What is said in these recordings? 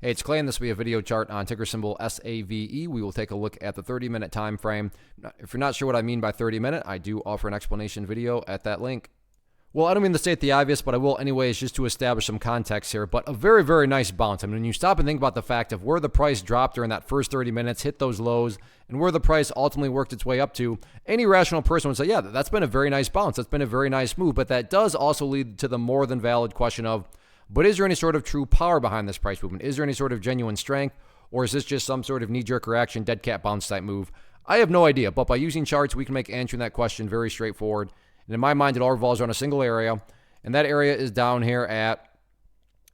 Hey, it's Clay, and this will be a video chart on ticker symbol SAVE. We will take a look at the 30-minute time frame. If you're not sure what I mean by 30-minute, I do offer an explanation video at that link. Well, I don't mean to state the obvious, but I will anyways, just to establish some context here. But a very, very nice bounce. I mean, when you stop and think about the fact of where the price dropped during that first 30 minutes, hit those lows, and where the price ultimately worked its way up to, any rational person would say, yeah, that's been a very nice bounce. That's been a very nice move. But that does also lead to the more than valid question of, but is there any sort of true power behind this price movement? Is there any sort of genuine strength? Or is this just some sort of knee-jerk reaction, dead cat bounce type move? I have no idea. But by using charts, we can make answering that question very straightforward. And in my mind, it all revolves around a single area. And that area is down here at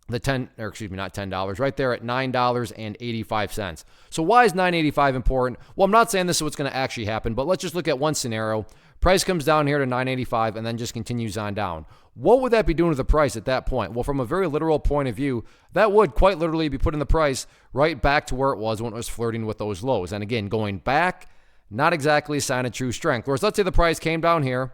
the $10, right there at $9.85. So why is $9.85 important? Well, I'm not saying this is what's going to actually happen, but let's just look at one scenario. Price comes down here to $9.85 and then just continues on down. What would that be doing to the price at that point? Well, from a very literal point of view, that would quite literally be putting the price right back to where it was when it was flirting with those lows. And again, going back, not exactly a sign of true strength. Whereas let's say the price came down here,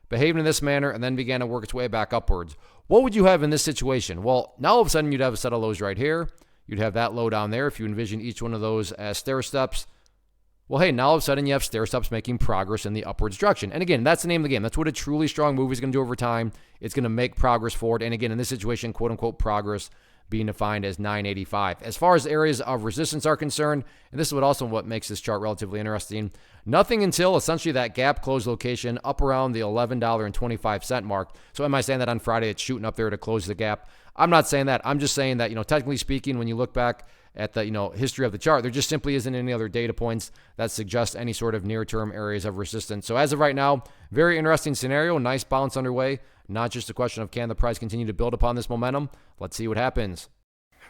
behaved in this manner, and then began to work its way back upwards. What would you have in this situation? Well, now all of a sudden you'd have a set of lows right here. You'd have that low down there if you envision each one of those as stair steps. Well, hey, now all of a sudden you have stair steps making progress in the upwards direction. And again, that's the name of the game. That's what a truly strong move is going to do over time. It's going to make progress forward. And again, in this situation, quote unquote, progress being defined as 985. As far as areas of resistance are concerned, and this is what makes this chart relatively interesting, nothing until essentially that gap close location up around the $11.25 mark. So am I saying that on Friday it's shooting up there to close the gap? I'm not saying that. I'm just saying that, technically speaking, when you look back at the, history of the chart, there just simply isn't any other data points that suggest any sort of near-term areas of resistance. So as of right now, very interesting scenario, nice bounce underway. Not just a question of can the price continue to build upon this momentum. Let's see what happens.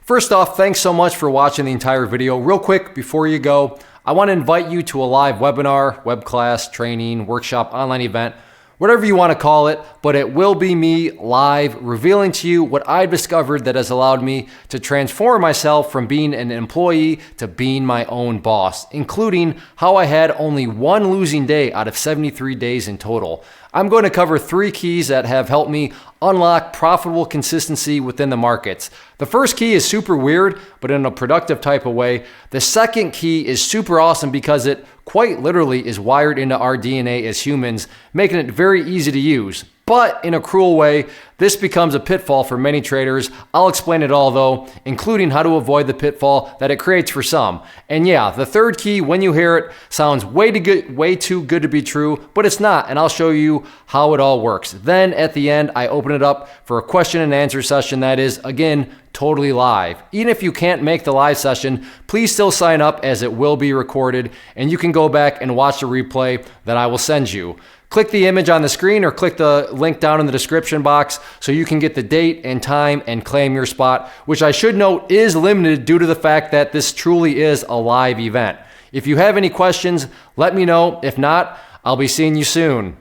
First off, thanks so much for watching the entire video. Real quick, before you go, I want to invite you to a live webinar, web class, training, workshop, online event, whatever you want to call it, but it will be me live revealing to you what I've discovered that has allowed me to transform myself from being an employee to being my own boss, including how I had only one losing day out of 73 days in total. I'm going to cover 3 keys that have helped me unlock profitable consistency within the markets. The first key is super weird, but in a productive type of way. The second key is super awesome because it quite literally is wired into our DNA as humans, making it very easy to use. But in a cruel way, this becomes a pitfall for many traders. I'll explain it all though, including how to avoid the pitfall that it creates for some. And yeah, the third key, when you hear it, sounds way too good to be true, but it's not, and I'll show you how it all works. Then at the end, I open it up for a question and answer session that is, again, totally live. Even if you can't make the live session, please still sign up as it will be recorded, and you can go back and watch the replay that I will send you. Click the image on the screen or click the link down in the description box so you can get the date and time and claim your spot, which I should note is limited due to the fact that this truly is a live event. If you have any questions, let me know. If not, I'll be seeing you soon.